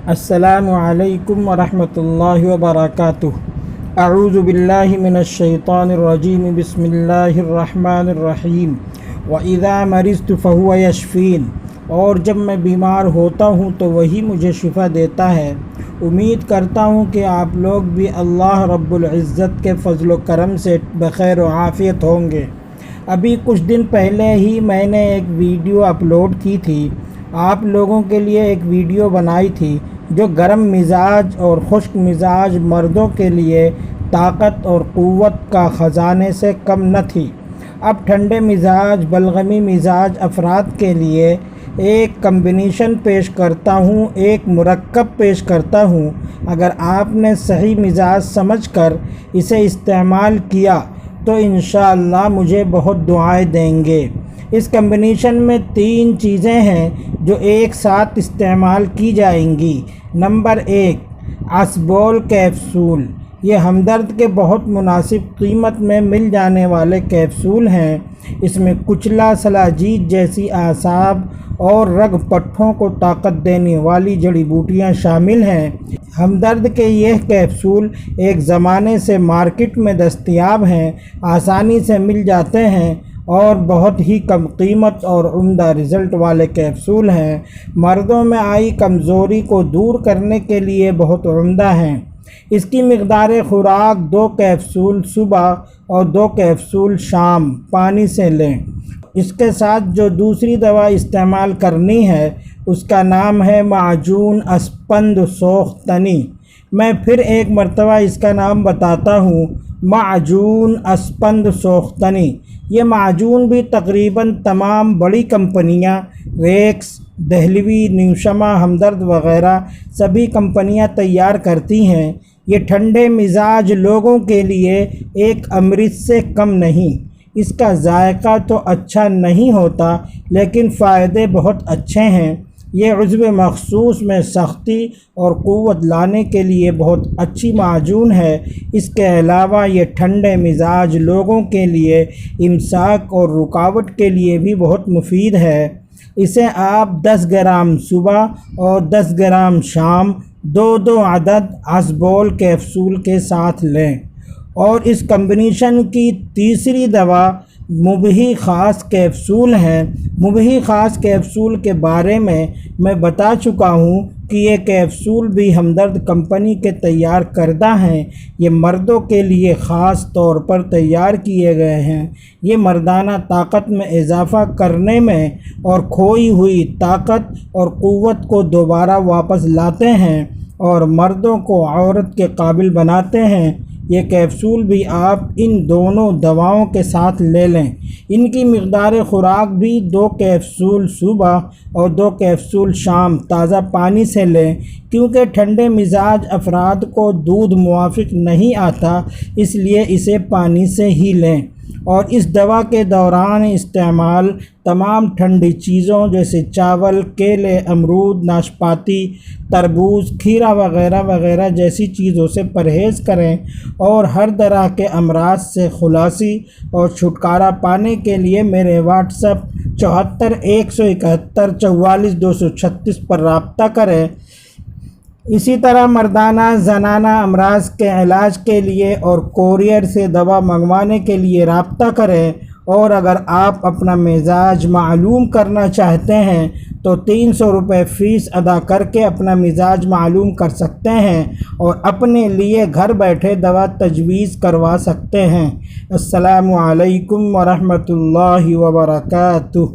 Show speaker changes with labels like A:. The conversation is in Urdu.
A: السلام علیکم ورحمۃ اللہ وبرکاتہ۔ اعوذ باللہ من الشیطان الرجیم، بسم اللہ الرحمن الرحیم۔ وَإِذَا مَرِضْتُ فَهُوَ يَشْفِينِ، اور جب میں بیمار ہوتا ہوں تو وہی مجھے شفا دیتا ہے۔ امید کرتا ہوں کہ آپ لوگ بھی اللہ رب العزت کے فضل و کرم سے بخیر و عافیت ہوں گے۔ ابھی کچھ دن پہلے ہی میں نے ایک ویڈیو اپلوڈ کی تھی، آپ لوگوں کے لیے ایک ویڈیو بنائی تھی جو گرم مزاج اور خشک مزاج مردوں کے لیے طاقت اور قوت کا خزانے سے کم نہ تھی۔ اب ٹھنڈے مزاج بلغمی مزاج افراد کے لیے ایک کمبینیشن پیش کرتا ہوں، ایک مرکب پیش کرتا ہوں۔ اگر آپ نے صحیح مزاج سمجھ کر اسے استعمال کیا تو انشاءاللہ مجھے بہت دعائیں دیں گے۔ اس کمبینیشن میں 3 چیزیں ہیں جو ایک ساتھ استعمال کی جائیں گی۔ نمبر 1، عصبول کیپسول۔ یہ ہمدرد کے بہت مناسب قیمت میں مل جانے والے کیپسول ہیں۔ اس میں کچلا، سلاجید جیسی اعصاب اور رگ پٹھوں کو طاقت دینے والی جڑی بوٹیاں شامل ہیں۔ ہمدرد کے یہ کیپسول ایک زمانے سے مارکیٹ میں دستیاب ہیں، آسانی سے مل جاتے ہیں اور بہت ہی کم قیمت اور عمدہ رزلٹ والے کیپسول ہیں۔ مردوں میں آئی کمزوری کو دور کرنے کے لیے بہت عمدہ ہیں۔ اس کی مقدار خوراک 2 کیپسول صبح اور 2 کیپسول شام پانی سے لیں۔ اس کے ساتھ جو دوسری دوا استعمال کرنی ہے اس کا نام ہے معجون اسپند سوختنی۔ میں پھر ایک مرتبہ اس کا نام بتاتا ہوں، معجون اسپند سوختنی۔ یہ معجون بھی تقریباً تمام بڑی کمپنیاں، ریکس، دہلوی، نیوشما، ہمدرد وغیرہ سبھی کمپنیاں تیار کرتی ہیں۔ یہ ٹھنڈے مزاج لوگوں کے لیے ایک امرت سے کم نہیں۔ اس کا ذائقہ تو اچھا نہیں ہوتا لیکن فائدے بہت اچھے ہیں۔ یہ عضو مخصوص میں سختی اور قوت لانے کے لیے بہت اچھی معجون ہے۔ اس کے علاوہ یہ ٹھنڈے مزاج لوگوں کے لیے امساک اور رکاوٹ کے لیے بھی بہت مفید ہے۔ اسے آپ 10 گرام صبح اور 10 گرام شام 2 عدد عصبول کیپسول کے ساتھ لیں۔ اور اس کمبینیشن کی تیسری دوا مبہی خاص کیپسول ہے۔ مبہی خاص کیپسول کے بارے میں بتا چکا ہوں کہ یہ کیپسول بھی ہمدرد کمپنی کے تیار کردہ ہیں۔ یہ مردوں کے لیے خاص طور پر تیار کیے گئے ہیں۔ یہ مردانہ طاقت میں اضافہ کرنے میں اور کھوئی ہوئی طاقت اور قوت کو دوبارہ واپس لاتے ہیں اور مردوں کو عورت کے قابل بناتے ہیں۔ یہ کیپسول بھی آپ ان دونوں دواؤں کے ساتھ لے لیں۔ ان کی مقدار خوراک بھی 2 کیپسول صبح اور 2 کیپسول شام تازہ پانی سے لیں۔ کیونکہ ٹھنڈے مزاج افراد کو دودھ موافق نہیں آتا، اس لیے اسے پانی سے ہی لیں۔ اور اس دوا کے دوران استعمال تمام ٹھنڈی چیزوں جیسے چاول، کیلے، امرود، ناشپاتی، تربوز، کھیرا وغیرہ وغیرہ جیسی چیزوں سے پرہیز کریں اور ہر طرح کے امراض سے خلاصی اور چھٹکارا پانے کے لیے میرے واٹس ایپ 74 171 44 236 پر رابطہ کریں۔ اسی طرح مردانہ زنانہ امراض کے علاج کے لیے اور کورئر سے دوا منگوانے کے لیے رابطہ کریں۔ اور اگر آپ اپنا مزاج معلوم کرنا چاہتے ہیں تو 300 روپے فیس ادا کر کے اپنا مزاج معلوم کر سکتے ہیں اور اپنے لیے گھر بیٹھے دوا تجویز کروا سکتے ہیں۔ السلام علیکم ورحمۃ اللہ وبرکاتہ۔